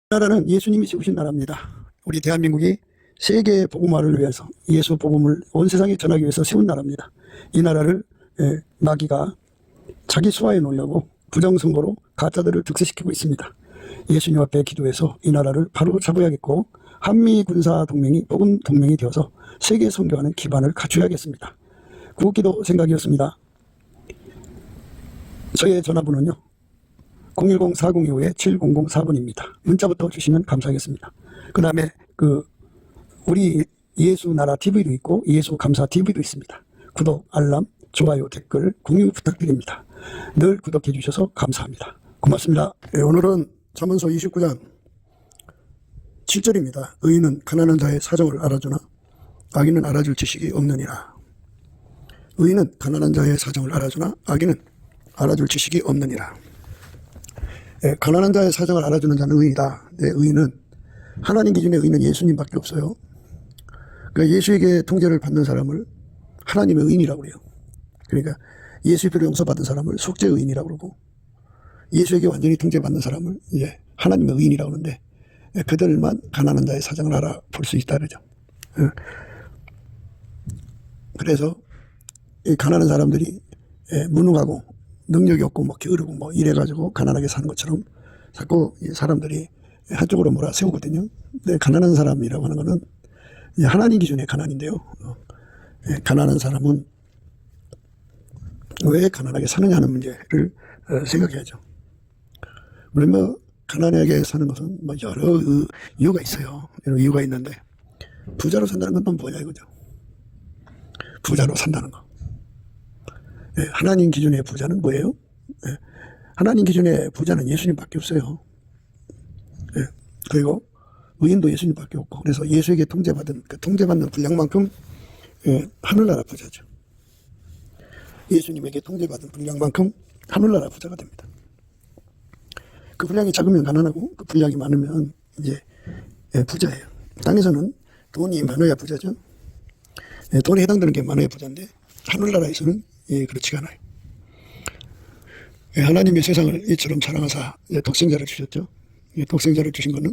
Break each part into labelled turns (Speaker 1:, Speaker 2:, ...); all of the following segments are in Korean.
Speaker 1: 나라는 예수님이 세우신 나라입니다. 우리 대한민국이 세계 복음화를 위해서 예수 복음을 온 세상에 전하기 위해서 세운 나라입니다. 이 나라를 마귀가 자기 수하에 놓으려고 부정선거로 가짜들을 득세시키고 있습니다. 예수님 앞에 기도해서 이 나라를 바로 잡아야겠고 한미 군사 동맹이 복음 동맹이 되어서 세계 선교하는 기반을 갖춰야겠습니다. 구기도 생각이었습니다. 저의 전화번호는요 010-4025-7004번입니다. 문자부터 주시면 감사하겠습니다. 그 다음에 우리 예수 나라 TV도 있고 예수 감사 TV도 있습니다. 구독, 알람, 좋아요, 댓글, 공유 부탁드립니다. 늘 구독해 주셔서 감사합니다. 고맙습니다. 오늘은 잠언서 29장 7절입니다. 의인은 가난한 자의 사정을 알아주나 악인은 알아줄 지식이 없느니라. 의인은 가난한 자의 사정을 알아주나 악인은 알아줄 지식이 없느니라. 가난한 자의 사정을 알아주는 자는 의인이다. 의인은 하나님 기준의 의인은 예수님밖에 없어요. 그러니까 예수에게 통제를 받는 사람을 하나님의 의인이라고 그래요. 그러니까 예수의 피로 용서받은 사람을 속죄 의인이라고 그러고 예수에게 완전히 통제받는 사람을 이제 하나님의 의인이라고 하는데 그들만 가난한 자의 사정을 알아볼 수 있다 그러죠. 그래서 이 가난한 사람들이 무능하고 능력이 없고 뭐 게으르고 뭐 이래가지고 가난하게 사는 것처럼 자꾸 사람들이 한쪽으로 몰아세우거든요. 근데 가난한 사람이라고 하는 거는 하나님 기준의 가난인데요. 가난한 사람은 왜 가난하게 사느냐 하는 문제를 생각해야죠. 물론 뭐 가난하게 사는 것은 뭐 여러 이유가 있어요. 여러 이유가 있는데 부자로 산다는 건 또 뭐냐 이거죠. 부자로 산다는 거. 하나님 기준의 부자는 뭐예요? 하나님 기준의 부자는 예수님밖에 없어요. 그리고 의인도 예수님밖에 없고 그래서 예수에게 통제받은 그 통제받는 분량만큼 하늘나라 부자죠. 예수님에게 통제받은 분량만큼 하늘나라 부자가 됩니다. 그 분량이 작으면 가난하고 그 분량이 많으면 이제 부자예요. 땅에서는 돈이 많아야 부자죠. 돈에 해당되는 게 많아야 부자인데 하늘나라에서는 그렇지가 않아요. 하나님의 세상을 이처럼 사랑하사 독생자를 주셨죠. 독생자를 주신 것은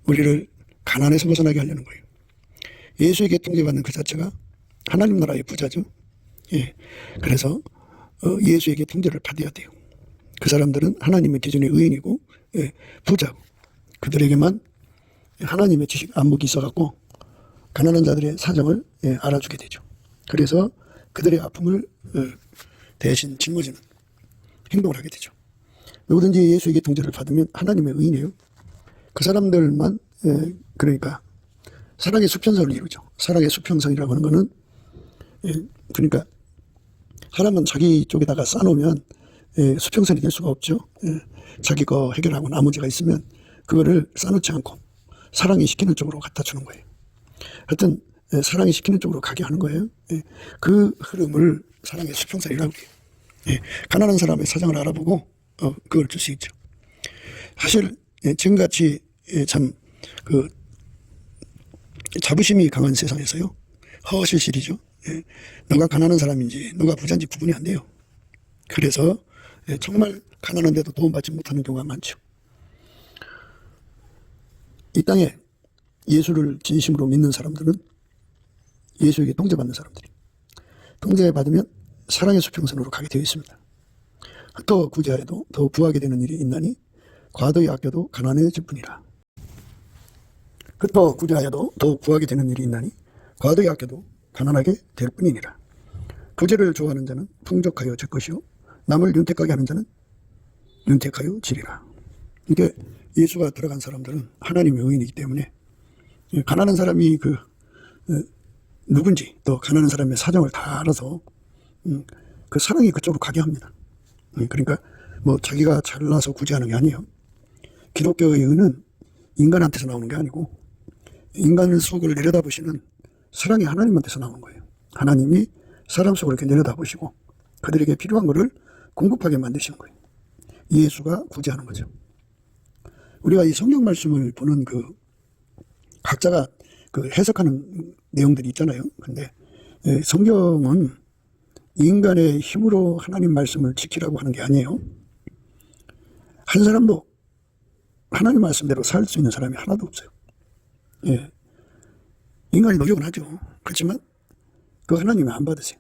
Speaker 1: 우리를 가난에서 벗어나게 하려는 거예요. 예수에게 통제받는 그 자체가 하나님 나라의 부자죠. 그래서 예수에게 통제를 받아야 돼요. 그 사람들은 하나님의 기준의 의인이고 부자고 그들에게만 하나님의 지식 안목이 있어갖고 가난한 자들의 사정을 알아주게 되죠. 그래서 그들의 아픔을 대신 짊어지는 행동을 하게 되죠. 누구든지 예수에게 통제를 받으면 하나님의 의인이에요. 그 사람들만 그러니까 사랑의 수평선을 이루죠. 사랑의 수평선이라고 하는 거는 그러니까 사람은 자기 쪽에다가 쌓아놓으면 수평선이 될 수가 없죠. 자기 거 해결하고 아무 문제가 있으면 그거를 쌓아놓지 않고 사랑이 시키는 쪽으로 갖다 주는 거예요. 하여튼 사랑이 시키는 쪽으로 가게 하는 거예요. 그 흐름을 사랑의 수평선이라고 해요. 가난한 사람의 사정을 알아보고 그걸 줄 수 있죠. 사실 지금같이 참 자부심이 강한 세상에서요 허실실이죠. 누가 가난한 사람인지 누가 부자인지 구분이 안 돼요. 그래서 정말 가난한데도 도움받지 못하는 경우가 많죠. 이 땅에 예수를 진심으로 믿는 사람들은 예수에게 통제받는 사람들이 통제받으면 사랑의 수평선으로 가게 되어 있습니다. 더 구제하여도 더 구하게 되는 일이 있나니 과도히 아껴도 가난해질 뿐이라. 더 구제하여도 더 구하게 되는 일이 있나니 과도히 아껴도 가난하게 될 뿐이니라. 구제를 좋아하는 자는 풍족하여 질 것이요 남을 윤택하게 하는 자는 윤택하여 지리라. 이게 예수가 들어간 사람들은 하나님의 의인이기 때문에 가난한 사람이 누군지 또 가난한 사람의 사정을 다 알아서 그 사랑이 그쪽으로 가게 합니다. 그러니까 뭐 자기가 잘나서 구제하는 게 아니에요. 기독교의 의는 인간한테서 나오는 게 아니고 인간의 속을 내려다보시는 사랑이 하나님한테서 나오는 거예요. 하나님이 사람 속을 이렇게 내려다보시고 그들에게 필요한 것을 공급하게 만드시는 거예요. 예수가 구제하는 거죠. 우리가 이 성경 말씀을 보는 각자가 해석하는 내용들이 있잖아요. 근데 성경은 인간의 힘으로 하나님 말씀을 지키라고 하는 게 아니에요. 한 사람도 하나님 말씀대로 살 수 있는 사람이 하나도 없어요. 예. 인간이 노력은 하죠. 그렇지만 그 하나님이 안 받으세요.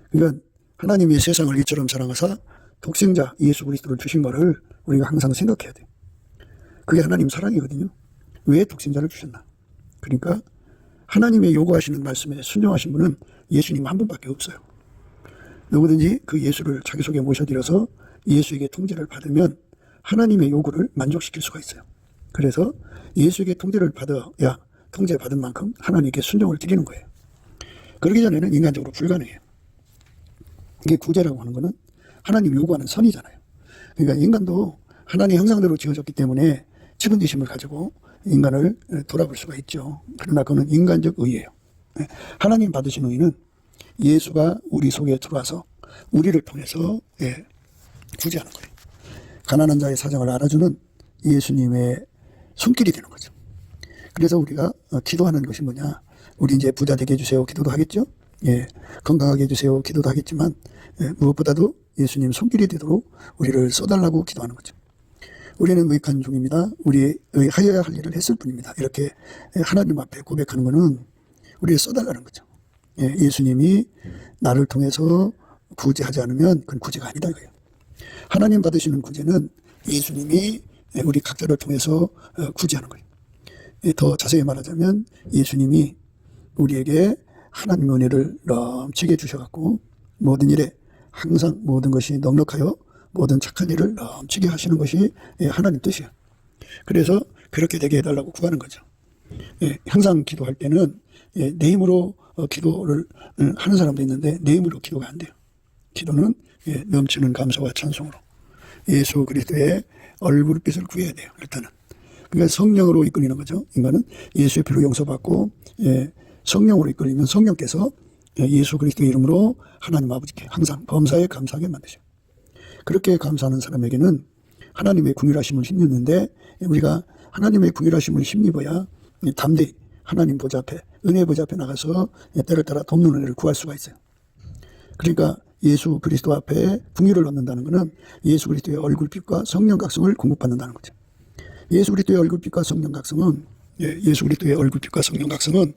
Speaker 1: 그러니까 하나님이 세상을 이처럼 사랑하사 독생자 예수 그리스도를 주신 것을 우리가 항상 생각해야 돼요. 그게 하나님 사랑이거든요. 왜 독생자를 주셨나? 그러니까 하나님의 요구하시는 말씀에 순종하신 분은 예수님 한 분밖에 없어요. 누구든지 그 예수를 자기 속에 모셔드려서 예수에게 통제를 받으면 하나님의 요구를 만족시킬 수가 있어요. 그래서 예수에게 통제를 받아야 통제받은 만큼 하나님께 순종을 드리는 거예요. 그러기 전에는 인간적으로 불가능해요. 이게 구제라고 하는 거는 하나님 요구하는 선이잖아요. 그러니까 인간도 하나님의 형상대로 지어졌기 때문에 측은지심을 가지고 인간을 돌아볼 수가 있죠. 그러나 그건 인간적 의예요. 하나님 받으신 의는 예수가 우리 속에 들어와서 우리를 통해서 구제하는 거예요. 가난한 자의 사정을 알아주는 예수님의 손길이 되는 거죠. 그래서 우리가 기도하는 것이 뭐냐? 우리 이제 부자 되게 해주세요 기도도 하겠죠. 건강하게 해주세요 기도도 하겠지만 무엇보다도 예수님 손길이 되도록 우리를 써달라고 기도하는 거죠. 우리는 무익한 종입니다. 우리의 하여야 할 일을 했을 뿐입니다. 이렇게 하나님 앞에 고백하는 것은 우리를 써달라는 거죠. 예수님이 나를 통해서 구제하지 않으면 그건 구제가 아니다 이거예요. 하나님 받으시는 구제는 예수님이 우리 각자를 통해서 구제하는 거예요. 더 자세히 말하자면 예수님이 우리에게 하나님의 은혜를 넘치게 주셔갖고 모든 일에 항상 모든 것이 넉넉하여 모든 착한 일을 넘치게 하시는 것이 하나님 뜻이에요. 그래서 그렇게 되게 해달라고 구하는 거죠. 항상 기도할 때는 내 힘으로 기도를 하는 사람도 있는데 내 힘으로 기도가 안 돼요. 기도는 넘치는 감사와 찬송으로 예수 그리스도의 얼굴빛을 구해야 돼요. 일단은. 그러니까 성령으로 이끌리는 거죠. 인간은 예수의 피로 용서받고 성령으로 이끌리면 성령께서 예수 그리스도의 이름으로 하나님 아버지께 항상 범사에 감사하게 만드셔요. 그렇게 감사하는 사람에게는 하나님의 긍휼하심을 힘입는데 우리가 하나님의 긍휼하심을 힘입어야 담대히 하나님 보좌 앞에 은혜 보좌 앞에 나가서 때를 따라 돕는 은혜를 구할 수가 있어요. 그러니까 예수 그리스도 앞에 긍휼을 얻는다는 것은 예수 그리스도의 얼굴빛과 성령 각성을 공급받는다는 거죠. 예수 그리스도의 얼굴빛과 성령 각성은 예수 그리스도의 얼굴빛과 성령 각성은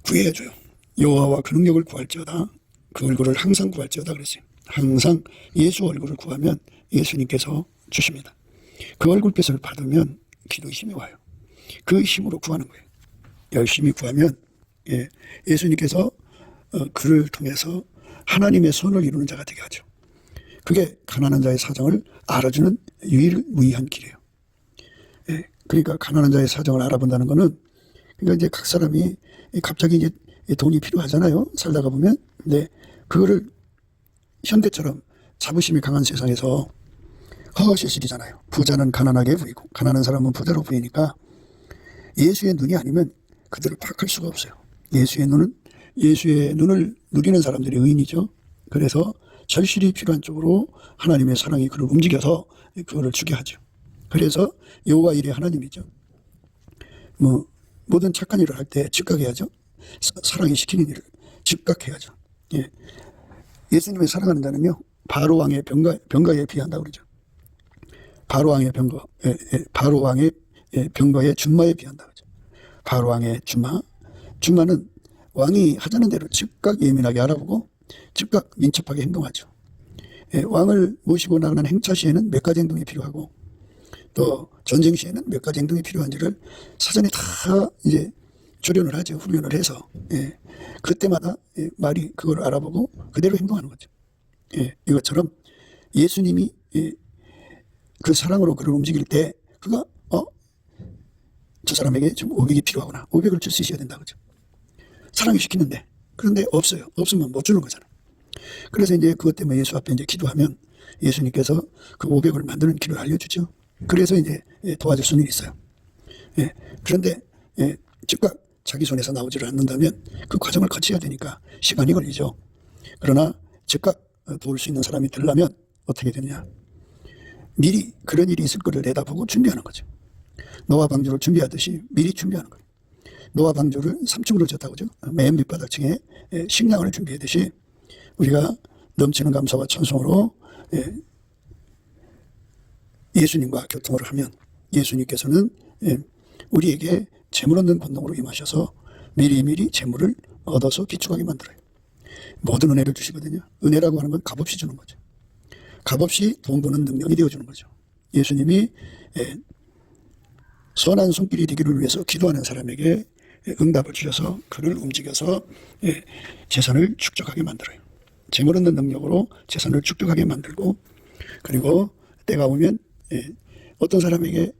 Speaker 1: 구해줘요. 여호와와 그 능력을 구할지어다. 그 얼굴을 항상 구할지어다 그랬어요. 항상 예수 얼굴을 구하면 예수님께서 주십니다. 그 얼굴빛을 받으면 기도의 힘이 와요. 그 힘으로 구하는 거예요. 열심히 구하면 예수님께서 그를 통해서 하나님의 손을 이루는 자가 되게 하죠. 그게 가난한 자의 사정을 알아주는 유일무이한 길이에요. 그러니까 가난한 자의 사정을 알아본다는 거는 그러니까 이제 각 사람이 갑자기 이제 돈이 필요하잖아요. 살다가 보면. 근데 그거를 현대처럼 자부심이 강한 세상에서 허허실실이잖아요. 부자는 가난하게 보이고 가난한 사람은 부자로 보이니까 예수의 눈이 아니면 그들을 파악할 수가 없어요. 예수의 눈을 누리는 사람들이 의인이죠. 그래서 절실히 필요한 쪽으로 하나님의 사랑이 그를 움직여서 그거를 주게 하죠. 그래서 여호와 일의 하나님이죠. 모든 착한 일을 할 때 즉각해야죠. 사랑이 시키는 일을 즉각해야죠. 예수님의 사랑하는 자는요, 바로 왕의 병거에 비한다고 그러죠. 바로 왕의 병거, 바로 왕의 병거의 준마에 비한다고 그러죠. 바로 왕의 준마는 왕이 하자는 대로 즉각 예민하게 알아보고 즉각 민첩하게 행동하죠. 왕을 모시고 나가는 행차 시에는 몇 가지 행동이 필요하고 또 전쟁 시에는 몇 가지 행동이 필요한지를 사전에 다 이제 조련을 하죠. 훈련을 해서 그때마다 말이 그걸 알아보고 그대로 행동하는 거죠. 이것처럼 예수님이 그 사랑으로 그를 움직일 때 그가 저 사람에게 좀 500이 필요하구나. 500을 줄 수 있어야 된다 그죠. 사랑이 시키는데 그런데 없어요. 없으면 못 주는 거잖아요. 그래서 이제 그것 때문에 예수 앞에 이제 기도하면 예수님께서 그 500을 만드는 길을 알려주죠. 그래서 이제 도와줄 수는 있어요. 그런데 즉각 자기 손에서 나오지를 않는다면 그 과정을 거쳐야 되니까 시간이 걸리죠. 그러나 즉각 도울 수 있는 사람이 되려면 어떻게 되느냐. 미리 그런 일이 있을 거를 내다보고 준비하는 거죠. 노아 방주를 준비하듯이 미리 준비하는 거예요. 노아 방주를 3층으로 졌다고 그죠. 맨 밑바닥층에 식량을 준비하듯이 우리가 넘치는 감사와 찬송으로 예수님과 교통을 하면 예수님께서는 우리에게 재물 얻는 본능으로 임하셔서 미리미리 재물을 얻어서 기축하게 만들어요. 모든 은혜를 주시거든요. 은혜라고 하는 건 값없이 주는 거죠. 값없이 돈 버는 능력이 되어주는 거죠. 예수님이 선한 손길이 되기를 위해서 기도하는 사람에게 응답을 주셔서 그를 움직여서 재산을 축적하게 만들어요. 재물 얻는 능력으로 재산을 축적하게 만들고, 그리고 때가 오면 어떤 사람에게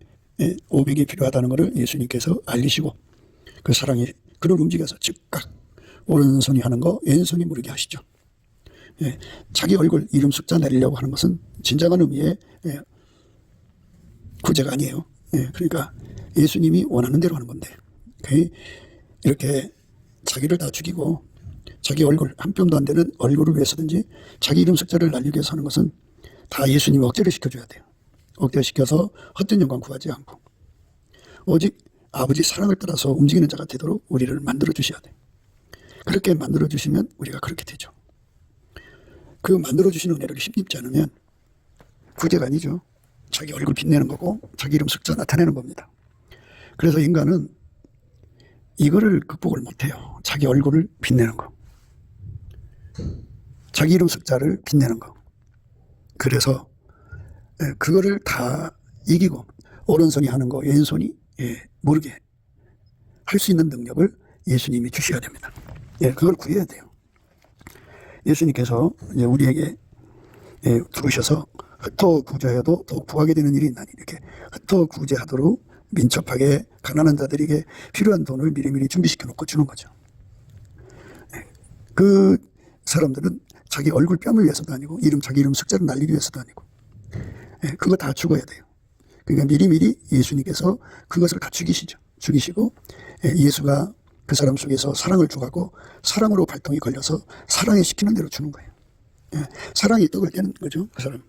Speaker 1: 500이 필요하다는 것을 예수님께서 알리시고 그 사람이 그를 움직여서 즉각 오른손이 하는 거 왼손이 모르게 하시죠. 자기 얼굴 이름 숫자 내리려고 하는 것은 진정한 의미의 구제가 아니에요. 그러니까 예수님이 원하는 대로 하는 건데, 이렇게 자기를 다 죽이고 자기 얼굴 한 뼘도 안 되는 얼굴을 위해서든지 자기 이름 숫자를 날리기 위해서 하는 것은 다 예수님이 억제를 시켜줘야 돼요. 억제시켜서 헛된 영광 구하지 않고 오직 아버지 사랑을 따라서 움직이는 자가 되도록 우리를 만들어 주셔야 돼요. 그렇게 만들어 주시면 우리가 그렇게 되죠. 그 만들어 주시는 은혜를 힘입지 않으면 구제가 아니죠. 자기 얼굴 빛내는 거고 자기 이름 숫자 나타내는 겁니다. 그래서 인간은 이거를 극복을 못해요. 자기 얼굴을 빛내는 거, 자기 이름 숫자를 빛내는 거. 그래서 그거를 다 이기고 오른손이 하는 거 왼손이 모르게 할 수 있는 능력을 예수님이 주셔야 됩니다. 그걸 구해야 돼요. 예수님께서 우리에게 두르셔서 흩어구제해도 더욱 구하게 되는 일이 있나니, 이렇게 흩어구제하도록 민첩하게 가난한 자들에게 필요한 돈을 미리미리 준비시켜 놓고 주는 거죠. 그 사람들은 자기 얼굴 뺨을 위해서도 아니고 자기 이름 숫자를 날리기 위해서도 아니고 그거 다 죽어야 돼요. 그러니까 미리미리 예수님께서 그것을 다 죽이시고 예수가 그 사람 속에서 사랑을 주고 사랑으로 발동이 걸려서 사랑에 시키는 대로 주는 거예요. 사랑이 떡을 떼는 거죠. 그 사람.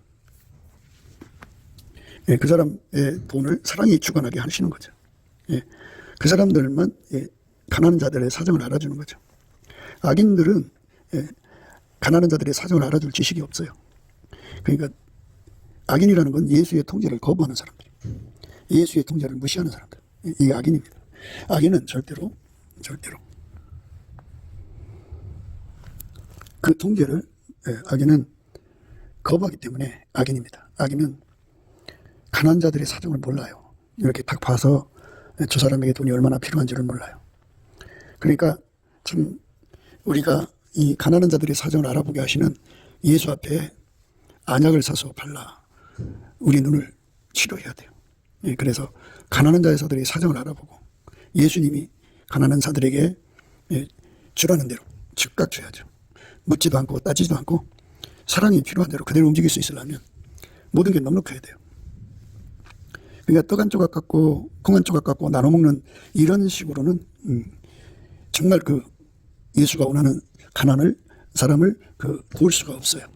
Speaker 1: 그 사람의 돈을 사랑이 주관하게 하시는 거죠. 그 사람들만 가난한 자들의 사정을 알아주는 거죠. 악인들은 가난한 자들의 사정을 알아줄 지식이 없어요. 그러니까 악인이라는 건 예수의 통제를 거부하는 사람들, 예수의 통제를 무시하는 사람들, 이게 악인입니다. 악인은 절대로 그 통제를 악인은 거부하기 때문에 악인입니다. 악인은 가난한 자들의 사정을 몰라요. 이렇게 딱 봐서 저 사람에게 돈이 얼마나 필요한지를 몰라요. 그러니까 참 우리가 이 가난한 자들의 사정을 알아보게 하시는 예수 앞에 안약을 사서 발라 우리 눈을 치료해야 돼요. 그래서 가난한 자들의 사정을 알아보고 예수님이 가난한 자들에게 주라는 대로 즉각 줘야죠. 묻지도 않고 따지지도 않고 사랑이 필요한 대로 그대로 움직일 수 있으려면 모든 게 넉넉해야 돼요. 그러니까 떡 한 조각 갖고 콩 한 조각 갖고 나눠 먹는 이런 식으로는 정말 그 예수가 원하는 사람을 도울 수가 없어요.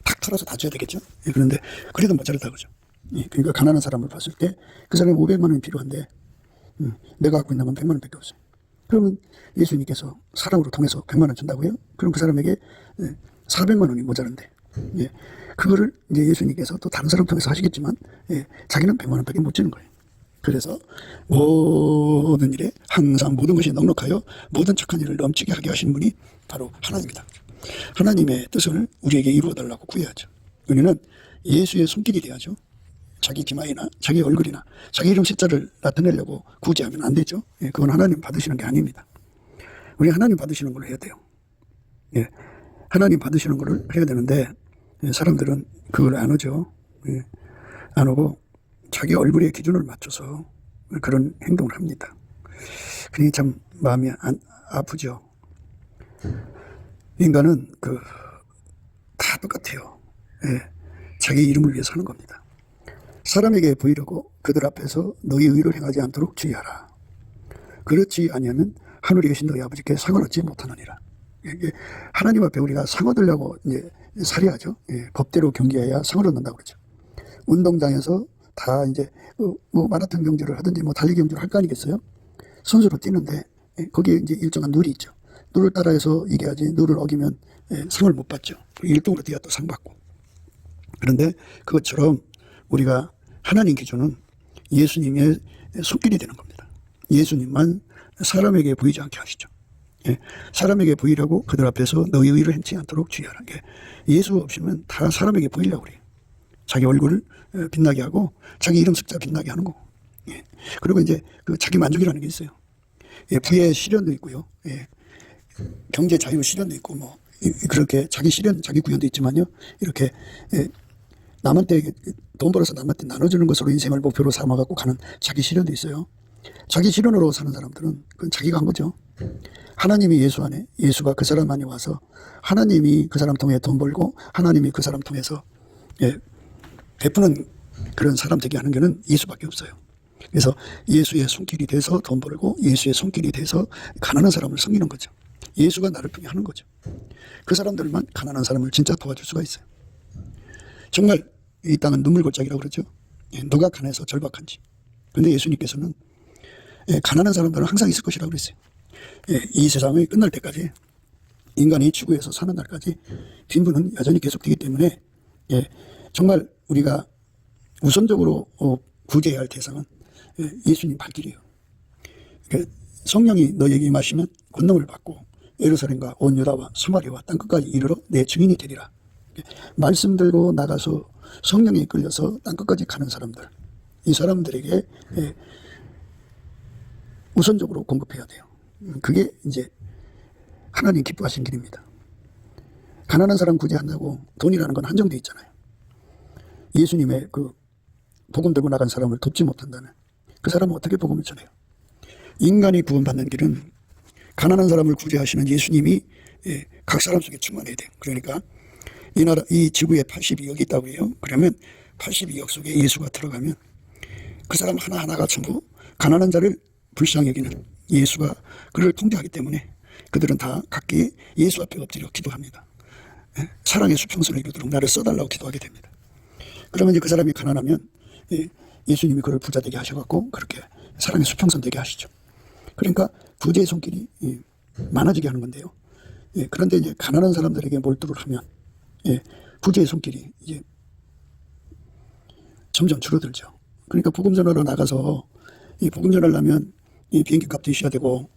Speaker 1: 탁 털어서 다 줘야 되겠죠. 그런데 그래도 모자르다 그죠. 그러니까 가난한 사람을 봤을 때 그 사람이 500만 원이 필요한데 내가 갖고 있는 건 100만 원밖에 없어요. 그러면 예수님께서 사랑으로 통해서 100만 원 준다고요? 그럼 그 사람에게 400만 원이 모자란데 그거를 이제 예수님께서 또 다른 사람 통해서 하시겠지만 자기는 100만 원밖에 못 주는 거예요. 그래서 모든 일에 항상 모든 것이 넉넉하여 모든 착한 일을 넘치게 하게 하신 분이 바로 하나님이다. 하나님의 뜻을 우리에게 이루어달라고 구해야죠. 우리는 예수의 손길이 돼야죠. 자기 기마이나 자기 얼굴이나 자기 이름 숫자를 나타내려고 구제하면 안 되죠. 그건 하나님 받으시는 게 아닙니다. 우리 하나님 받으시는 걸 해야 돼요. 하나님 받으시는 걸 해야 되는데 사람들은 그걸 안 하죠. 안 하고 자기 얼굴의 기준을 맞춰서 그런 행동을 합니다. 그러니 참 마음이 아프죠. 인간은 다 똑같아요. 자기 이름을 위해서 하는 겁니다. 사람에게 보이려고 그들 앞에서 너희 의를 행하지 않도록 주의하라. 그렇지 아니하면 하늘에 계신 너희 아버지께 상을 얻지 못하느니라. 하나님 앞에 우리가 상 얻으려고 이제 살해하죠. 법대로 경기해야 상을 얻는다고 그러죠. 운동장에서 다 이제 뭐 마라톤 경주를 하든지 뭐 달리기 경주를 할 거 아니겠어요? 선수로 뛰는데 거기에 이제 일정한 룰이 있죠. 룰을 따라해서 이겨야지 룰을 어기면 상을 못 받죠. 1등으로 뛰어 또 상 받고. 그런데 그것처럼 우리가 하나님 기준은 예수님의 손길이 되는 겁니다. 예수님만 사람에게 보이지 않게 하시죠. 예, 사람에게 보이려고 그들 앞에서 너희 의를 행치 않도록 주의하라. 예수 없이면 다 사람에게 보이려고 그래요. 자기 얼굴을 빛나게 하고 자기 이름 숫자 빛나게 하는 거고. 예, 그리고 이제 그 자기 만족이라는 게 있어요. 예, 부의 시련도 있고요. 예, 경제 자유 시련도 있고 뭐 그렇게 자기 시련, 자기 구현도 있지만요. 이렇게 남한테 돈 벌어서 남한테 나눠주는 것으로 인생을 목표로 삼아갖고 가는 자기 시련도 있어요. 자기 시련으로 사는 사람들은 그건 자기가 한 거죠. 하나님이 예수 안에, 예수가 그 사람 안에 와서 하나님이 그 사람 통해 돈 벌고 하나님이 그 사람 통해서 베푸는 그런 사람 되게 하는 게는 예수밖에 없어요. 그래서 예수의 손길이 돼서 돈 벌고 예수의 손길이 돼서 가난한 사람을 섬기는 거죠. 예수가 나를 통해 하는 거죠. 그 사람들만 가난한 사람을 진짜 도와줄 수가 있어요. 정말 이 땅은 눈물골짜기라고 그러죠. 누가 가난해서 절박한지. 그런데 예수님께서는 가난한 사람들은 항상 있을 것이라고 그랬어요. 이 세상이 끝날 때까지 인간이 지구에서 사는 날까지 빈부는 여전히 계속되기 때문에 정말 우리가 우선적으로 구제해야 할 대상은 예수님 발길이에요. 성령이 너에게 임하시면 권능을 받고 예루살렘과 온 유다와 사마리아와 땅끝까지 이르러 내 증인이 되리라. 말씀 들고 나가서 성령에 이끌려서 땅끝까지 가는 사람들, 이 사람들에게 우선적으로 공급해야 돼요. 그게 이제 하나님 기뻐하신 길입니다. 가난한 사람 구제한다고 돈이라는 건 한정돼 있잖아요. 예수님의 그 복음 들고 나간 사람을 돕지 못한다면 그 사람은 어떻게 복음을 전해요? 인간이 구원받는 길은 가난한 사람을 구제하시는 예수님이 각 사람 속에 충만해야 돼요. 그러니까 이 나라, 이 지구에 82억이 있다고 해요. 그러면 82억 속에 예수가 들어가면 그 사람 하나하나가 전부 가난한 자를 불쌍히 여기는 예수가 그를 통제하기 때문에 그들은 다 각기 예수 앞에 엎드려 기도합니다. 사랑의 수평선을 이루도록 나를 써달라고 기도하게 됩니다. 그러면 이제 그 사람이 가난하면 예수님이 그를 부자 되게 하셔갖고 그렇게 사랑의 수평선 되게 하시죠. 그러니까 부자의 손길이 많아지게 하는 건데요. 그런데 이제 가난한 사람들에게 몰두를 하면 부자의 손길이 이제 점점 줄어들죠. 그러니까 복음전하러 나가서 이 복음전을 하면 이 비행기 값도 있어야 되고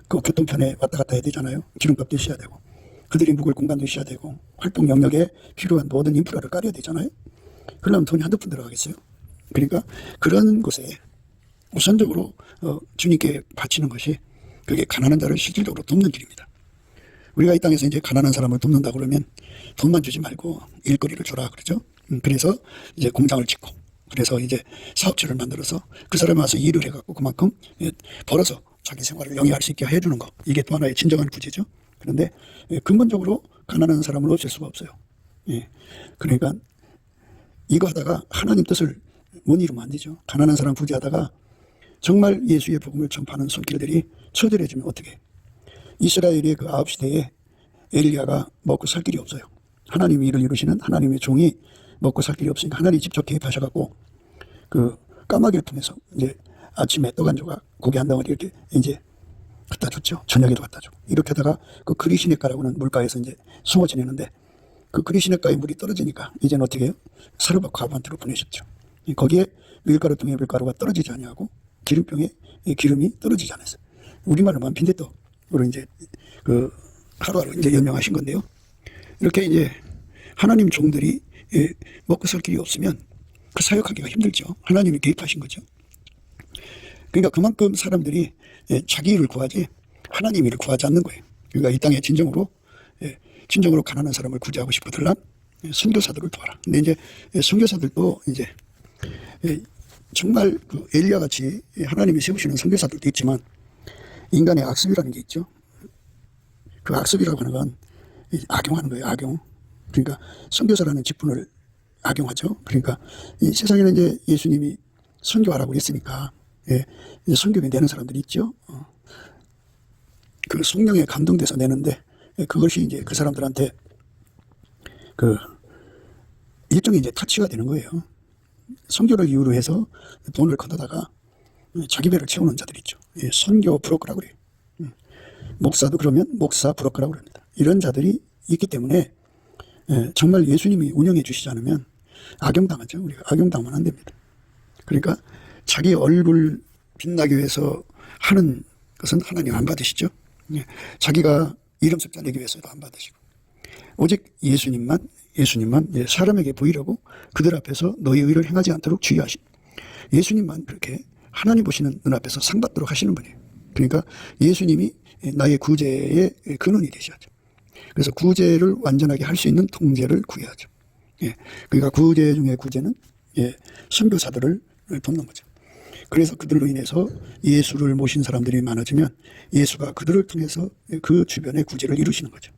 Speaker 1: 그 교통편에 왔다 갔다 해야 되잖아요. 기름값도 있어야 되고 그들이 묵을 공간도 있어야 되고 활동 영역에 필요한 모든 인프라를 깔아야 되잖아요. 그러려면 돈이 한두 푼 들어가겠어요. 그러니까 그런 곳에 우선적으로 주님께 바치는 것이 그게 가난한 자를 실질적으로 돕는 길입니다. 우리가 이 땅에서 이제 가난한 사람을 돕는다 그러면 돈만 주지 말고 일거리를 줘라 그러죠. 그래서 이제 공장을 짓고 그래서 이제 사업체를 만들어서 그 사람이 와서 일을 해갖고 그만큼 벌어서 자기 생활을 영위할 수 있게 해주는 거. 이게 또 하나의 진정한 구제죠. 그런데 근본적으로 가난한 사람을 없앨 수가 없어요. 그러니까 이거 하다가 하나님 뜻을 못 이루면 안 되죠. 가난한 사람 구제하다가 정말 예수의 복음을 전파하는 손길들이 처절해지면 어떻게 해요? 이스라엘의 그 9시대에 엘리야가 먹고 살 길이 없어요. 하나님이 일을 이루시는 하나님의 종이 먹고 살 길이 없으니까 하나님이 직접 개입하셔갖고 그 까마귀를 통해서 이제 아침에 떡 한 조각 고기 한 덩어리 이렇게 이제 갖다 줬죠. 저녁에도 갖다 주고 이렇게 하다가 그 그리시네가라고 하는 물가에서 이제 숨어 지내는데 그 그리시네가에 물이 떨어지니까 이제는 어떻게 해요? 사르밧 과부한테로 보내셨죠. 거기에 밀가루 통에 밀가루가 떨어지지 아니하고 기름병에 기름이 떨어지지 않았어요. 우리말로 하면 빈대떡으로 이제 그 하루하루 이제 연명하신 건데요. 이렇게 이제 하나님 종들이 먹고 살 길이 없으면 그 사역하기가 힘들죠. 하나님이 개입하신 거죠. 그러니까 그만큼 사람들이 자기 일을 구하지 하나님 일을 구하지 않는 거예요. 그러니까 이 땅에 진정으로 가난한 사람을 구제하고 싶거들란 선교사들을 도와라. 근데 이제 선교사들도 이제 정말 그 엘리야 같이 하나님이 세우시는 선교사들도 있지만 인간의 악습이라는 게 있죠. 그 악습이라고 하는 건 악용하는 거예요. 악용. 그러니까 선교사라는 직분을 악용하죠. 그러니까 이 세상에는 이제 예수님이 선교하라고 했으니까 이제 선교에 내는 사람들이 있죠. 그 성령에 감동돼서 내는데 그것이 이제 그 사람들한테 그 일종의 이제 타치가 되는 거예요. 선교를 이유로 해서 돈을 걷어다가 자기 배를 채우는 자들이 있죠. 선교 브로커라고 그래요. 목사도 그러면 목사 브로커라고 합니다. 이런 자들이 있기 때문에 정말 예수님이 운영해 주시지 않으면 악용당하죠. 우리가 악용당하면 안 됩니다. 그러니까 자기 얼굴 빛나기 위해서 하는 것은 하나님 안 받으시죠. 예. 자기가 이름 숫자 내기 위해서도 안 받으시고 오직 예수님만 사람에게 보이려고 그들 앞에서 너희 의를 행하지 않도록 주의하신 예수님만 그렇게 하나님 보시는 눈앞에서 상 받도록 하시는 분이에요. 그러니까 예수님이 나의 구제의 근원이 되셔야죠. 그래서 구제를 완전하게 할 수 있는 통제를 구해야죠. 예. 그러니까 구제 중에 구제는 선교사들을 돕는 거죠. 그래서 그들로 인해서 예수를 모신 사람들이 많아지면 예수가 그들을 통해서 그 주변의 구제를 이루시는 거죠.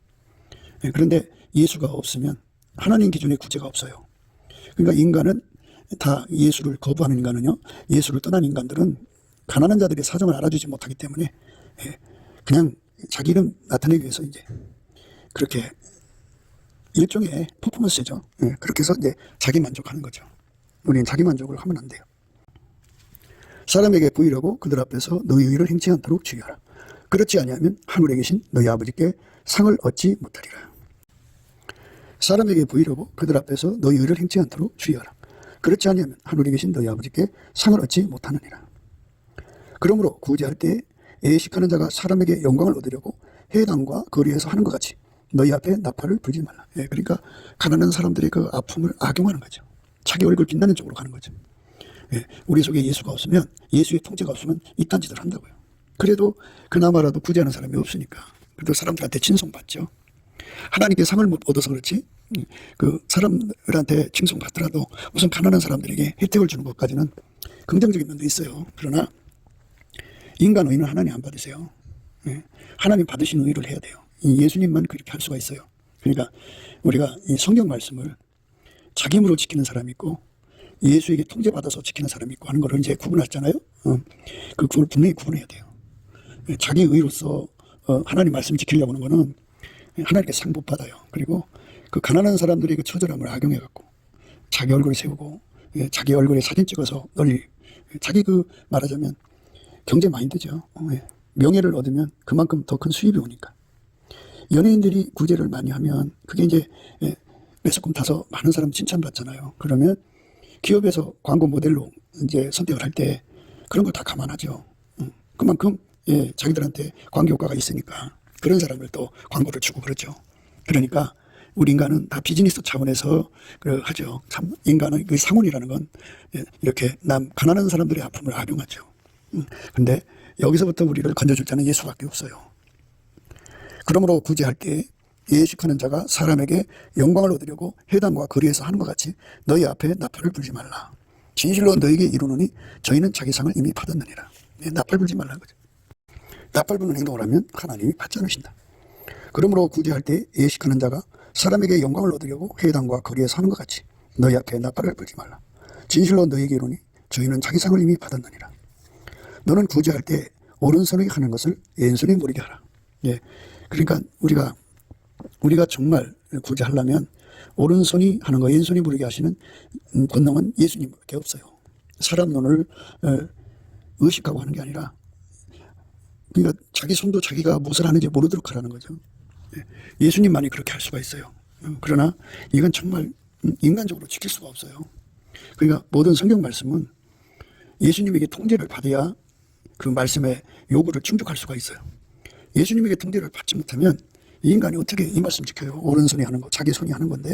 Speaker 1: 예. 그런데 예수가 없으면 하나님 기준의 구제가 없어요. 그러니까 인간은 다 예수를 거부하는 인간은요, 예수를 떠난 인간들은 가난한 자들의 사정을 알아주지 못하기 때문에 그냥 자기 이름 나타내기 위해서 이제 그렇게 일종의 퍼포먼스죠. 그렇게 해서 이제 자기 만족하는 거죠. 우리는 자기 만족을 하면 안 돼요. 사람에게 보이려고 그들 앞에서 너희 의를 행치 않도록 주의하라. 그렇지 아니하면 하늘에 계신 너희 아버지께 상을 얻지 못하리라. 사람에게 보이려고 그들 앞에서 너희 의를 행치 않도록 주의하라. 그렇지 아니하면 하늘에 계신 너희 아버지께 상을 얻지 못하느니라. 그러므로 구제할 때에 애식하는 자가 사람에게 영광을 얻으려고 해당과 거리에서 하는 것 같이 너희 앞에 나팔을 불지 말라. 그러니까 가난한 사람들의 그 아픔을 악용하는 거죠. 자기 얼굴 빛나는 쪽으로 가는 거죠. 우리 속에 예수가 없으면, 예수의 통제가 없으면 이딴 짓을 한다고요. 그래도 그나마라도 구제하는 사람이 없으니까 그래도 사람들한테 칭송받죠. 하나님께 상을 못 얻어서 그렇지 그 사람들한테 칭송받더라도 우선 가난한 사람들에게 혜택을 주는 것까지는 긍정적인 면도 있어요. 그러나 인간 의는 하나님 안 받으세요. 하나님 받으신 의를 해야 돼요. 예수님만 그렇게 할 수가 있어요. 그러니까 우리가 이 성경 말씀을 자기 힘으로 지키는 사람이 있고 예수에게 통제받아서 지키는 사람이 있고 하는 걸 이제 구분하잖아요. 그 구분을 분명히 구분해야 돼요. 자기 의로서 하나님 말씀 지키려고 하는 거는 하나님께 상 못 받아요. 그리고 그 가난한 사람들의 그 처절함을 악용해갖고 자기 얼굴을 세우고 자기 얼굴에 사진 찍어서 널리 자기 그 말하자면 경제 마인드죠. 명예를 얻으면 그만큼 더 큰 수입이 오니까. 연예인들이 구제를 많이 하면 그게 이제 매스컴 타서 많은 사람 칭찬받잖아요. 그러면 기업에서 광고 모델로 이제 선택을 할 때 그런 걸 다 감안하죠. 그만큼 자기들한테 광고 효과가 있으니까 그런 사람을 또 광고를 주고 그렇죠. 그러니까 우리 인간은 다 비즈니스 차원에서 하죠. 참 인간의 그 상훈이라는 건 이렇게 가난한 사람들의 아픔을 악용하죠. 근데 여기서부터 우리를 건져줄 자는 예수밖에 없어요. 그러므로 구제할 때 예식하는 자가 사람에게 영광을 얻으려고 회당과 거리에서 하는 것 같이 너희 앞에 나팔을 불지 말라. 진실로 너희에게 이루노니 저희는 자기 상을 이미 받았느니라. 나팔 불지 말라는 거죠. 나팔 부는 행동을 하면 하나님이 받지 않으신다. 그러므로 구제할 때 예식하는 자가 사람에게 영광을 얻으려고 회당과 거리에서 하는 것 같이 너희 앞에 나팔을 불지 말라. 진실로 너희에게 이루니 저희는 자기 상을 이미 받았느니라. 너는 구제할 때 오른손이 하는 것을 왼손이 모르게 하라. 그러니까 우리가 정말 구제하려면 오른손이 하는 거 왼손이 모르게 하시는 권능은 예수님밖에 없어요. 사람 눈을 의식하고 하는 게 아니라 그러니까 자기 손도 자기가 무엇을 하는지 모르도록 하라는 거죠. 예수님만이 그렇게 할 수가 있어요. 그러나 이건 정말 인간적으로 지킬 수가 없어요. 그러니까 모든 성경 말씀은 예수님에게 통제를 받아야 그 말씀의 요구를 충족할 수가 있어요. 예수님에게 통제를 받지 못하면 이 인간이 어떻게 이 말씀 지켜요? 오른손이 하는 거, 자기 손이 하는 건데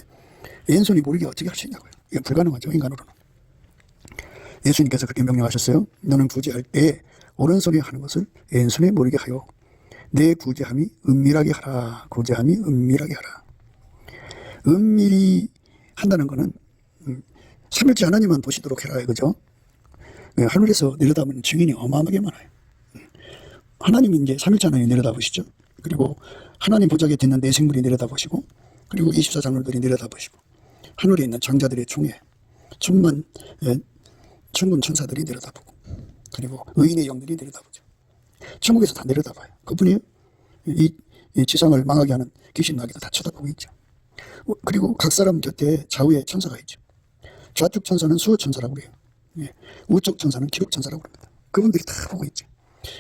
Speaker 1: 왼손이 모르게 어떻게 할 수 있냐고요. 이건 불가능하죠, 인간으로는. 예수님께서 그렇게 명령하셨어요. 너는 구제할 때 오른손이 하는 것을 왼손이 모르게 하여 내 구제함이 은밀하게 하라. 구제함이 은밀하게 하라. 은밀히 한다는 거는 삼일째 하나님만 보시도록 해라, 그죠? 하늘에서 내려다보는 증인이 어마어마하게 많아요. 하나님이 이제 삼일째 하나님이 내려다보시죠. 그리고 하나님 보좌에 있는 내 생물이 내려다보시고, 그리고 24장로들이 내려다보시고, 하늘에 있는 장자들의 총회, 천군 천사들이 내려다보고, 그리고 의인의 영들이 내려다보죠. 천국에서 다 내려다봐요. 그분이 이 지상을 망하게 하는 귀신 마귀도 다 쳐다보고 있죠. 그리고 각 사람 곁에 좌우에 천사가 있죠. 좌측 천사는 수호 천사라고 그래요. 우측 천사는 기록 천사라고 합니다. 그분들이 다 보고 있죠.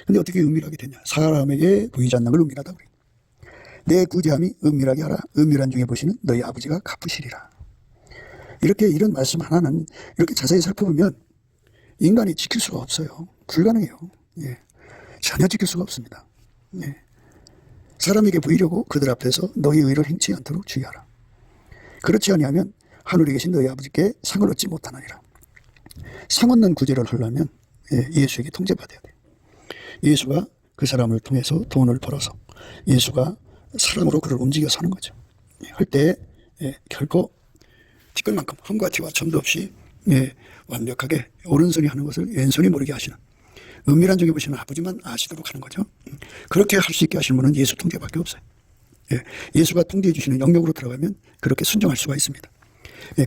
Speaker 1: 근데 어떻게 은밀하게 되냐? 사람에게 보이지 않는 걸 은밀하다고 그래요. 내 구제함이 은밀하게 하라. 은밀한 중에 보시는 너희 아버지가 갚으시리라. 이런 말씀 하나는 이렇게 자세히 살펴보면 인간이 지킬 수가 없어요. 불가능해요. 예. 전혀 지킬 수가 없습니다. 예. 사람에게 보이려고 그들 앞에서 너희 의를 행치 않도록 주의하라. 그렇지 아니하면 하늘에 계신 너희 아버지께 상을 얻지 못하느니라. 상 얻는 구제를 하려면 예수에게 통제받아야 돼요. 예수가 그 사람을 통해서 돈을 벌어서 예수가 사람으로 그를 움직여서 하는 거죠. 할 때 결코 티끌만큼 흠과 티와 점도 없이 완벽하게 오른손이 하는 것을 왼손이 모르게 하시는, 은밀한 중에 보시는 아버지만 아시도록 하는 거죠. 그렇게 할 수 있게 하시는 분은 예수 통제밖에 없어요. 예수가 통제해 주시는 영역으로 들어가면 그렇게 순종할 수가 있습니다.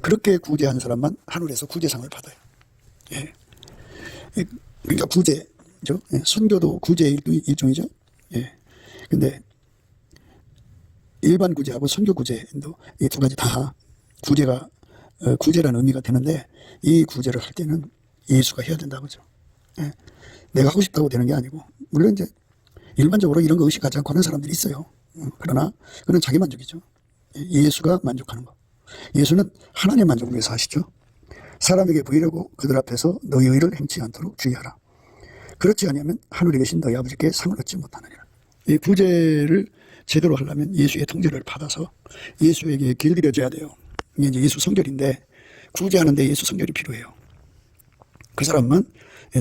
Speaker 1: 그렇게 구제하는 사람만 하늘에서 구제상을 받아요. 그러니까 구제죠. 선교도 구제의 일종이죠. 근데 일반 구제하고 선교 구제도 이 두 가지 다 구제가 구제라는 의미가 되는데, 이 구제를 할 때는 예수가 해야 된다고죠. 내가 하고 싶다고 되는 게 아니고, 물론 이제 일반적으로 이런 거 의식하지 않고 하는 사람들이 있어요. 그러나 그건 자기 만족이죠. 예수가 만족하는 거. 예수는 하나님의 만족을 위해서 하시죠. 사람에게 보이려고 그들 앞에서 너희 의를 행치 않도록 주의하라. 그렇지 아니하면 하늘에 계신 너희 아버지께 상을 얻지 못하느니라. 이 구제를 제대로 하려면 예수의 통제를 받아서 예수에게 길들여져야 돼요. 이게 이제 예수 성결인데, 구제하는데 예수 성결이 필요해요. 그 사람만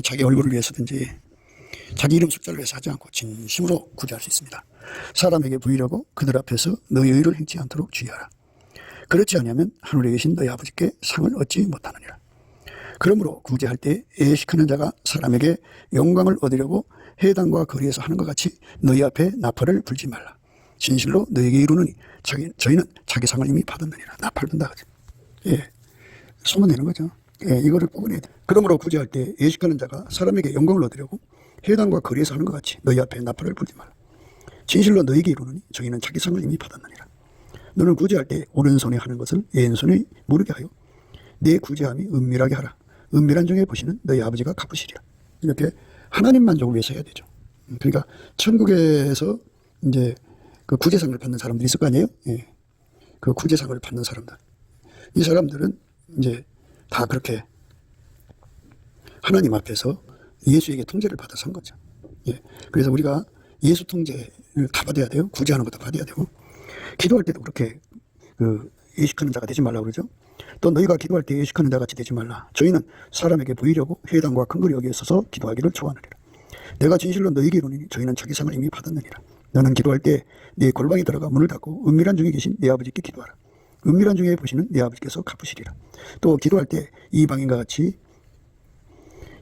Speaker 1: 자기 얼굴을 위해서든지 자기 이름 숫자를 위해서 하지 않고 진심으로 구제할 수 있습니다. 사람에게 보이려고 그들 앞에서 너희 의를 행치 않도록 주의하라. 그렇지 아니하면 하늘에 계신 너희 아버지께 상을 얻지 못하느니라. 그러므로 구제할 때 예식하는 자가 사람에게 영광을 얻으려고 회당과 거리에서 하는 것 같이 너희 앞에 나팔을 불지 말라. 진실로 너희에게 이루느니 저희는 자기 상을 이미 받았느니라. 나팔 분다. 소문내는 거죠. 이거를 뽑아내야 돼. 그러므로 구제할 때 예식하는 자가 사람에게 영광을 얻으려고 회당과 거리에서 하는 것 같이 너희 앞에 나팔을 불지 말라. 진실로 너희에게 이루느니 저희는 자기 상을 이미 받았느니라. 너는 구제할 때 오른손에 하는 것을 왼손이 모르게 하여 내 구제함이 은밀하게 하라. 은밀한 중에 보시는 너희 아버지가 갚으시리라. 이렇게 하나님 만족을 위해서 해야 되죠. 그러니까 천국에서 이제 그 구제상을 받는 사람들이 있을 거 아니에요? 그 구제상을 받는 사람들. 이 사람들은 이제 다 그렇게 하나님 앞에서 예수에게 통제를 받아서 한 거죠. 그래서 우리가 예수 통제를 다 받아야 돼요. 구제하는 것도 받아야 되고, 기도할 때도 그렇게 예식하는 자가 되지 말라고 그러죠. 또 너희가 기도할 때 예식하는 자 같이 되지 말라. 저희는 사람에게 보이려고 회당과 큰거리 여기에 서서 기도하기를 좋아하느니라. 내가 진실로 너희에게 이르노니 저희는 자기 상을 이미 받았느니라. 너는 기도할 때 네 골방에 들어가 문을 닫고 은밀한 중에 계신 내 아버지께 기도하라. 은밀한 중에 보시는 내 아버지께서 갚으시리라. 또 기도할 때 이방인과 같이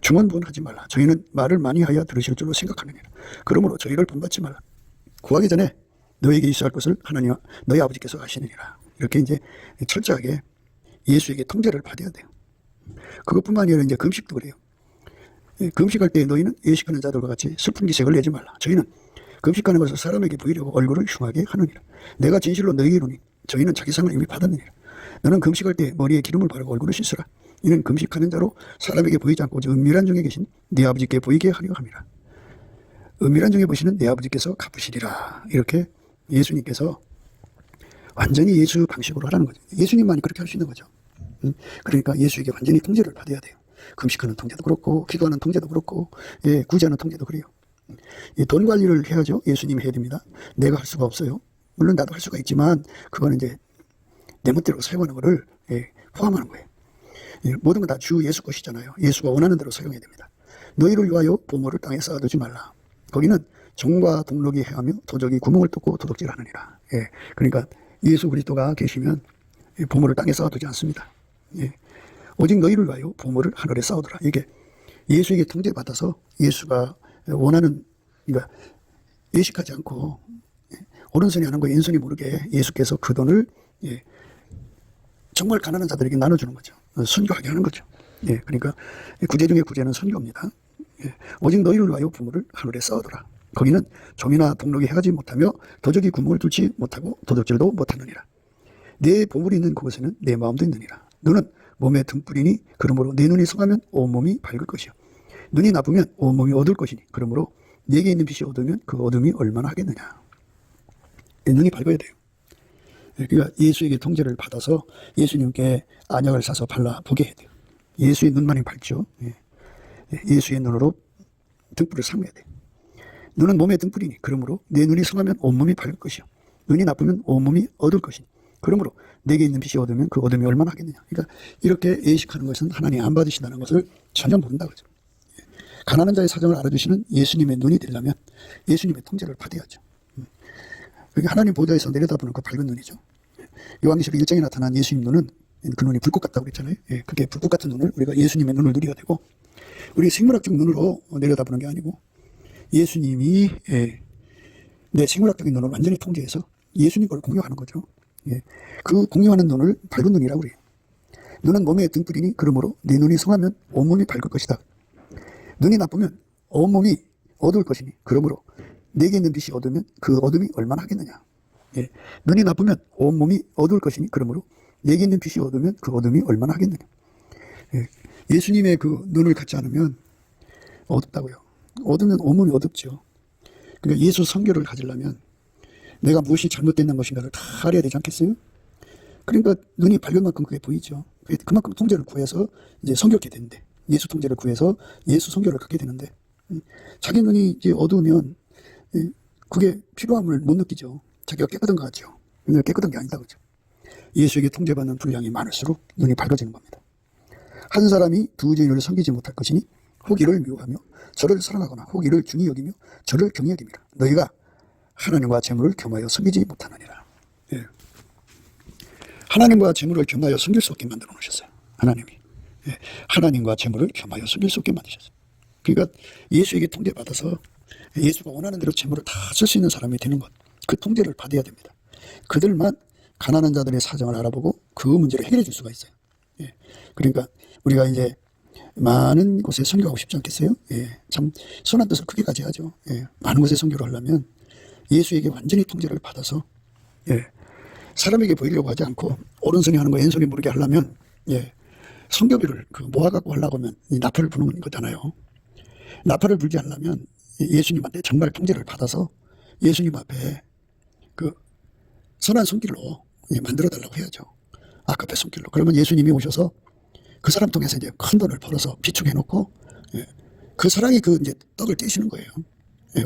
Speaker 1: 중언부언하지 말라. 저희는 말을 많이 하여 들으실 줄로 생각하느니라. 그러므로 저희를 본받지 말라. 구하기 전에 너에게 있어야 할 것을 하나님 너희 아버지께서 아시느니라. 이렇게 이제 철저하게 예수에게 통제를 받아야 돼요. 그것뿐만 아니라 이제 금식도 그래요. 금식할 때 너희는 예식하는 자들과 같이 슬픈 기색을 내지 말라. 저희는 금식하는 것을 사람에게 보이려고 얼굴을 흉하게 하느니라. 내가 진실로 너희에게 이르노니 저희는 자기 상을 이미 받았느니라. 너는 금식할 때 머리에 기름을 바르고 얼굴을 씻으라. 이는 금식하는 자로 사람에게 보이지 않고 은밀한 중에 계신 네 아버지께 보이게 하려 함이라. 은밀한 중에 보시는 내 아버지께서 갚으시리라. 이렇게 예수님께서 완전히 예수 방식으로 하라는 거죠. 예수님만이 그렇게 할 수 있는 거죠. 그러니까 예수에게 완전히 통제를 받아야 돼요. 금식하는 통제도 그렇고, 기도하는 통제도 그렇고, 구제하는 통제도 그래요. 돈 관리를 해야죠. 예수님이 해야 됩니다. 내가 할 수가 없어요. 물론 나도 할 수가 있지만, 그거는 이제 내 멋대로 사용하는 거를 포함하는 거예요. 모든 건 다 주 예수 것이잖아요. 예수가 원하는 대로 사용해야 됩니다. 너희를 위하여 보물을 땅에 쌓아두지 말라. 거기는 종과 동록이 해하며 도적이 구멍을 뚫고 도둑질하느니라. 그러니까 예수 그리스도가 계시면 보물을 땅에 쌓아두지 않습니다. 오직 너희를 위하여 보물을 하늘에 쌓아두라. 이게 예수에게 통제받아서 예수가 원하는, 그러니까 예식하지 않고 오른손이 하는 거 왼손이 모르게 예수께서 그 돈을 정말 가난한 자들에게 나눠주는 거죠. 선교하게 하는 거죠. 그러니까 구제 중에 구제는 선교입니다. 오직 너희를 위하여 보물을 하늘에 쌓아두라. 거기는 종이나 동록이 해가지 못하며 도적이 구멍을 뚫지 못하고 도둑질도 못하느니라. 내 보물이 있는 그곳에는 내 마음도 있느니라. 너는 몸에 등불이니 그러므로 내 눈이 성하면 온몸이 밝을 것이요 눈이 나쁘면 온몸이 어두울 것이니 그러므로 내게 있는 빛이 어두우면 그 어둠이 얼마나 하겠느냐. 눈이 밝아야 돼요. 그러니까 예수에게 통제를 받아서 예수님께 안약을 사서 발라보게 해야 돼요. 예수의 눈만이 밝죠. 예수의 눈으로 등불을 삼아야 돼. 눈은 몸의 등불이니 그러므로 내 눈이 성하면 온몸이 밝을 것이요 눈이 나쁘면 온몸이 어두울 것이니 그러므로 내게 있는 빛이 어두우면 그 어둠이 얼마나 하겠느냐. 그러니까 이렇게 예식하는 것은 하나님이 안 받으신다는 것을 전혀 모른다 그러죠. 가난한 자의 사정을 알아주시는 예수님의 눈이 되려면 예수님의 통제를 받아야죠. 그게 하나님 보좌에서 내려다보는 그 밝은 눈이죠. 요한계시록 1장에 나타난 예수님 눈은 그 눈이 불꽃 같다고 그랬잖아요. 그게 불꽃 같은 눈을 우리가 예수님의 눈을 누려야 되고 우리 생물학적 눈으로 내려다보는 게 아니고 예수님이 내 생물학적인 눈을 완전히 통제해서 예수님 걸 공유하는 거죠. 그 공유하는 눈을 밝은 눈이라고 그래요. 눈은 몸의 등불이니 그러므로 내 눈이 성하면 온몸이 밝을 것이다. 눈이 나쁘면 온몸이 어두울 것이니 그러므로 내게 있는 빛이 어두우면 그 어둠이 얼마나 하겠느냐. 눈이 나쁘면 온몸이 어두울 것이니 그러므로 내게 있는 빛이 어두우면 그 어둠이 얼마나 하겠느냐. 예수님의 그 눈을 갖지 않으면 어둡다고요. 어두면 온몸이 어둡죠. 그러니까 예수 성교를 가지려면 내가 무엇이 잘못됐는 것인가를 다 알아야 되지 않겠어요? 그러니까 눈이 밝은 만큼 그게 보이죠. 그만큼 통제를 구해서 이제 성교하게 되는데 예수 통제를 구해서 예수 성교를 갖게 되는데 자기 눈이 이제 어두우면 그게 필요함을 못 느끼죠. 자기가 깨끗한 것 같죠. 눈이 깨끗한 게 아니다 그죠. 예수에게 통제받는 분량이 많을수록 눈이 밝아지는 겁니다. 한 사람이 두 주인을 섬기지 못할 것이니 혹 이를 미워하며 저를 사랑하거나 혹 이를 중히 여기며 저를 경히 여김이라. 너희가 하나님과 재물을 겸하여 섬기지 못하느니라. 하나님과 재물을 겸하여 섬길 수 없게 만들어 놓으셨어요. 하나님이. 하나님과 재물을 겸하여 섬길 수 없게 만드셨어요. 그러니까 예수에게 통제받아서 예수가 원하는 대로 재물을 다 쓸 수 있는 사람이 되는 것. 그 통제를 받아야 됩니다. 그들만 가난한 자들의 사정을 알아보고 그 문제를 해결해 줄 수가 있어요. 그러니까 우리가 이제 많은 곳에 선교하고 싶지 않겠어요? 참 선한 뜻을 크게 가져야죠. 많은 곳에 선교를 하려면 예수에게 완전히 통제를 받아서 사람에게 보이려고 하지 않고 오른손이 하는 거 왼손이 모르게 하려면 선교비를 모아갖고 하려고 하면 이 나팔을 부는 거잖아요. 나팔을 불지 않으려면 예수님한테 정말 통제를 받아서 예수님 앞에 그 선한 손길로 만들어 달라고 해야죠. 아깝의 손길로. 그러면 예수님이 오셔서 그 사람 통해서 이제 큰 돈을 벌어서 비축해 놓고 그 사랑이 그 이제 떡을 떼시는 거예요.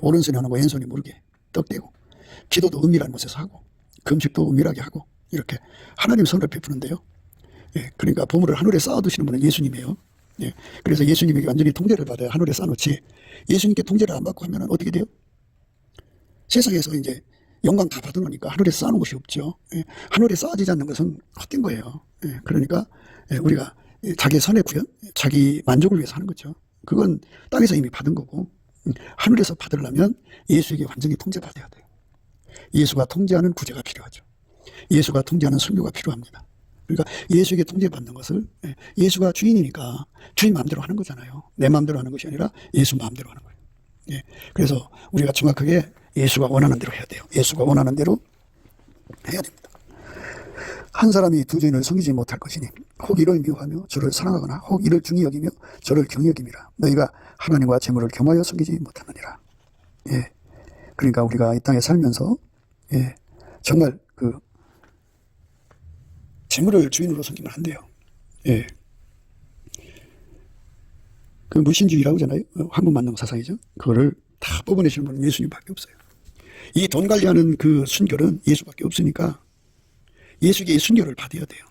Speaker 1: 오른손이 하는 거 왼손이 모르게 떡 떼고 기도도 은밀한 곳에서 하고 금식도 은밀하게 하고 이렇게 하나님 선을 베푸는데요. 그러니까 보물을 하늘에 쌓아두시는 분은 예수님이에요. 그래서 예수님에게 완전히 통제를 받아야 하늘에 쌓아놓지 예수님께 통제를 안 받고 하면 어떻게 돼요? 세상에서 이제 영광 다 받아놓으니까 하늘에 쌓아놓은 것이 없죠. 하늘에 쌓아지지 않는 것은 헛된 거예요. 그러니까 우리가 자기 선의 구현, 자기 만족을 위해서 하는 거죠. 그건 땅에서 이미 받은 거고 하늘에서 받으려면 예수에게 완전히 통제받아야 돼요. 예수가 통제하는 구제가 필요하죠. 예수가 통제하는 선교가 필요합니다. 그러니까 예수에게 통제받는 것을 예수가 주인이니까 주인 마음대로 하는 거잖아요. 내 마음대로 하는 것이 아니라 예수 마음대로 하는 거예요. 그래서 우리가 정확하게 예수가 원하는 대로 해야 돼요. 예수가 원하는 대로 해야 됩니다. 한 사람이 두 주인을 섬기지 못할 것이니 혹 이를 미워하며 저를 사랑하거나 혹 이를 중히 여기며 저를 경히 여김이라. 너희가 하나님과 재물을 겸하여 섬기지 못하느니라. 그러니까 우리가 이 땅에 살면서 정말 그 재물을 주인으로 섬기면 안 돼요. 그 무신주의라고 하잖아요. 황금만능 사상이죠. 그거를 다 뽑아내시는 분은 예수님밖에 없어요. 이 돈 관리하는 그 순결은 예수밖에 없으니까 예수에게 이 순결을 받아야 돼요.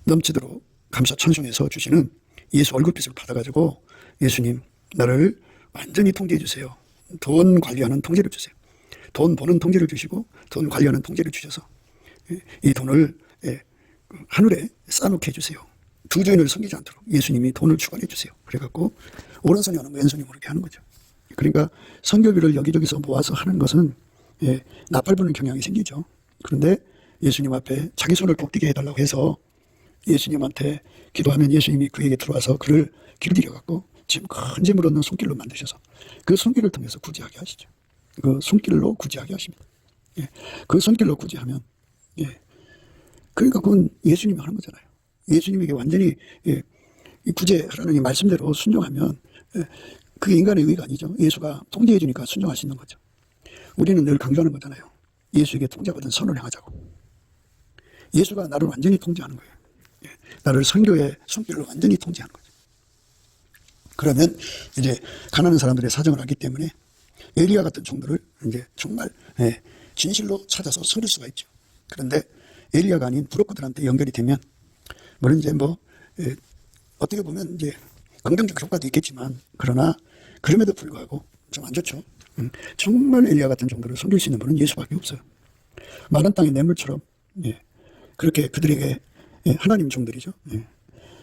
Speaker 1: 넘치도록 감사 찬송해서 주시는 예수 얼굴빛을 받아가지고 예수님 나를 완전히 통제해 주세요. 돈 관리하는 통제를 주세요. 돈 버는 통제를 주시고 돈 관리하는 통제를 주셔서 이 돈을 하늘에 쌓아놓게 해주세요. 두 주인을 섬기지 않도록 예수님이 돈을 추가해 주세요. 그래갖고 오른손이 하는 거 왼손이 모르게 하는 거죠. 그러니까 선교비를 여기저기서 모아서 하는 것은 나팔 부는 경향이 생기죠. 그런데 예수님 앞에 자기 손을 복되게 해달라고 해서 예수님한테 기도하면 예수님이 그에게 들어와서 그를 길들여 갖고 지금 큰 재물 얻는 손길로 만드셔서 그 손길을 통해서 구제하게 하시죠. 그 손길로 구제하게 하십니다. 그 손길로 구제하면 그러니까 그건 예수님이 하는 거잖아요. 예수님에게 완전히 구제하라는 이 말씀대로 순종하면 그게 인간의 의가 아니죠. 예수가 통제해 주니까 순종할 수 있는 거죠. 우리는 늘 강조하는 거잖아요. 예수에게 통제받은 선을 행하자고. 예수가 나를 완전히 통제하는 거예요. 나를 선교의 손길로 완전히 통제하는 거죠. 그러면 이제 가난한 사람들의 사정을 알기 때문에 엘리야 같은 종들을 이제 정말 진실로 찾아서 섬길 수가 있죠. 그런데 엘리야가 아닌 부록거들한테 연결이 되면 물론 이제 어떻게 보면 이제 긍정적 효과도 있겠지만 그러나 그럼에도 불구하고 좀 안 좋죠. 정말 엘리야 같은 종들을 섬길 수 있는 분은 예수밖에 없어요. 마른 땅의 뇌물처럼 그렇게 그들에게 하나님 종들이죠.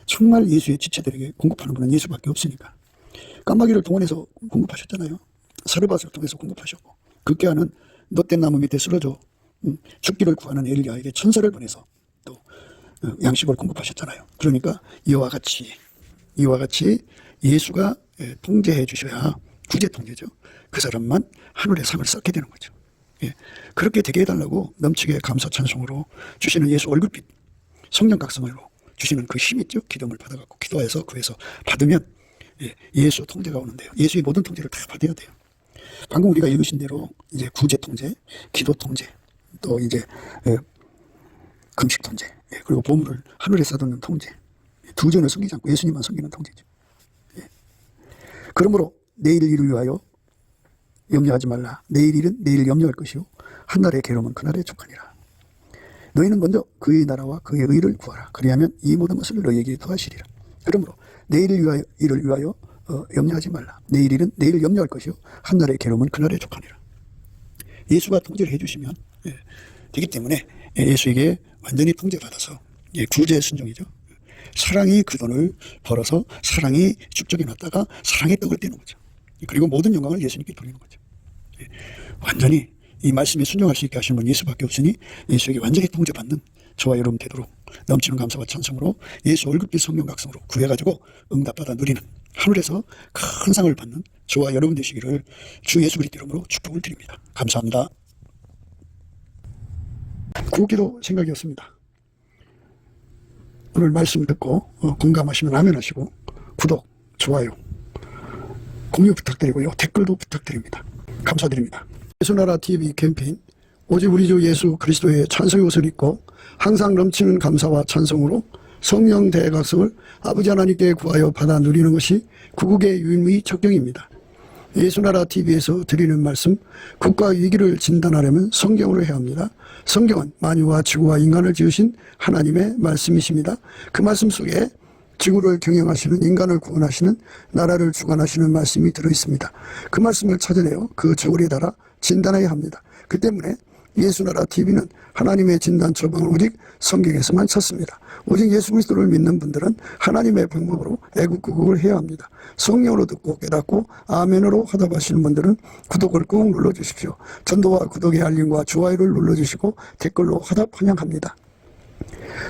Speaker 1: 정말 예수의 지체들에게 공급하는 분은 예수밖에 없으니까. 깜마귀를 동원해서 공급하셨잖아요. 사르밧을 통해서 공급하셨고 극계하는 놋된 나무 밑에 쓰러져 죽기를 구하는 엘리야에게 천사를 보내서 또 양식을 공급하셨잖아요. 그러니까 이와 같이 예수가 통제해 주셔야 구제 통제죠. 그 사람만 하늘의 상을 쌓게 되는 거죠. 그렇게 되게 해달라고 넘치게 감사 찬송으로 주시는 예수 얼굴빛 성령 각성으로 주시는 그 힘 있죠. 기름을 받아갖고 기도해서 구해서 받으면 예수 통제가 오는데요. 예수의 모든 통제를 다 받아야 돼요. 방금 우리가 읽으신 대로 이제 구제 통제, 기도 통제, 또 이제 금식 통제, 그리고 보물을 하늘에 쌓아두는 통제, 두 전을 섬기지 않고 예수님만 섬기는 통제죠. 그러므로 내일 일을 위하여 염려하지 말라. 내일 일은 내일 염려할 것이요 한날의 괴로움은 그날에 족하니라. 너희는 먼저 그의 나라와 그의 의를 구하라. 그리하면 이 모든 것을 너희에게 더하시리라. 그러므로 내일 일을 위하여 염려하지 말라. 내일 일은 내일 염려할 것이요 한날의 괴로움은 그날에 족하니라. 예수가 통제를 해주시면 되기 때문에 예수에게 완전히 통제받아서 구제의 순종이죠. 사랑이 그 돈을 벌어서 사랑이 축적해 놨다가 사랑의 떡을 떼는 거죠. 그리고 모든 영광을 예수님께 돌리는 거죠. 완전히 이 말씀에 순종할 수 있게 하시는 분 예수밖에 없으니 예수에게 완전히 통제받는 저와 여러분 되도록 넘치는 감사와 찬송으로 예수 얼굴빛 성령 각성으로 구해가지고 응답받아 누리는 하늘에서 큰 상을 받는 저와 여러분 되시기를 주 예수 그리스도 이름으로 축복을 드립니다. 감사합니다. 구기도 생각이었습니다. 오늘 말씀 듣고 공감하시면 아멘 하시고 구독, 좋아요, 공유 부탁드리고요. 댓글도 부탁드립니다. 감사드립니다. 예수나라 TV 캠페인 오직 우리 주 예수 그리스도의 찬송의 옷을 입고 항상 넘치는 감사와 찬송으로 성령 대각성을 아버지 하나님께 구하여 받아 누리는 것이 구국의 유일무이 척경입니다. 예수나라 TV에서 드리는 말씀, 국가 위기를 진단하려면 성경으로 해야 합니다. 성경은 만유와 지구와 인간을 지으신 하나님의 말씀이십니다. 그 말씀 속에 지구를 경영하시는, 인간을 구원하시는, 나라를 주관하시는 말씀이 들어있습니다. 그 말씀을 찾아내어 그 저울에 달아 진단해야 합니다. 그 때문에 예수나라 TV는 하나님의 진단 처방을 오직 성경에서만 찾습니다. 오직 예수 그리스도를 믿는 분들은 하나님의 방법으로 애국구국을 해야 합니다. 성령으로 듣고 깨닫고 아멘으로 화답하시는 분들은 구독을 꾹 눌러주십시오. 전도와 구독의 알림과 좋아요를 눌러주시고 댓글로 화답 환영합니다.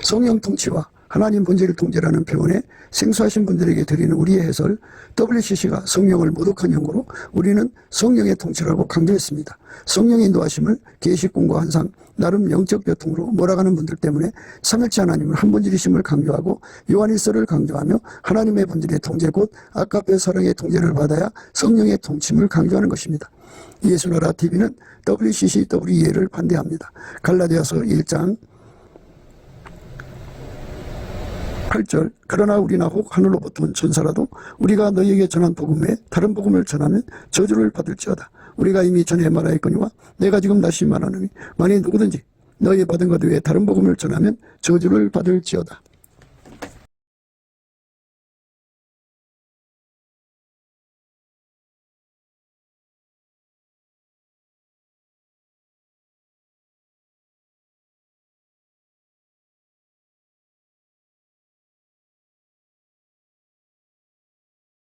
Speaker 1: 성령 통치와 하나님 본질의 통제라는 표현에 생소하신 분들에게 드리는 우리의 해설, WCC가 성령을 모독한 용어로 우리는 성령의 통치라고 강조했습니다. 성령의 인도하심을 계시꾼과 한상, 나름 영적 교통으로 몰아가는 분들 때문에 삼일체 하나님을 한 본질이심을 강조하고 요한일서를 강조하며 하나님의 본질의 통제 곧 아까페 사랑의 통제를 받아야 성령의 통침을 강조하는 것입니다. 예수나라 TV는 WCC, WEA를 반대합니다. 갈라디아서 1장 8절 그러나 우리나 혹 하늘로부터 온 천사라도 우리가 너희에게 전한 복음 외에 다른 복음을 전하면 저주를 받을지어다. 우리가 이미 전에 말하였거니와 내가 지금 다시 말하노니 만일 누구든지 너희 받은 것 외에 다른 복음을 전하면 저주를 받을지어다.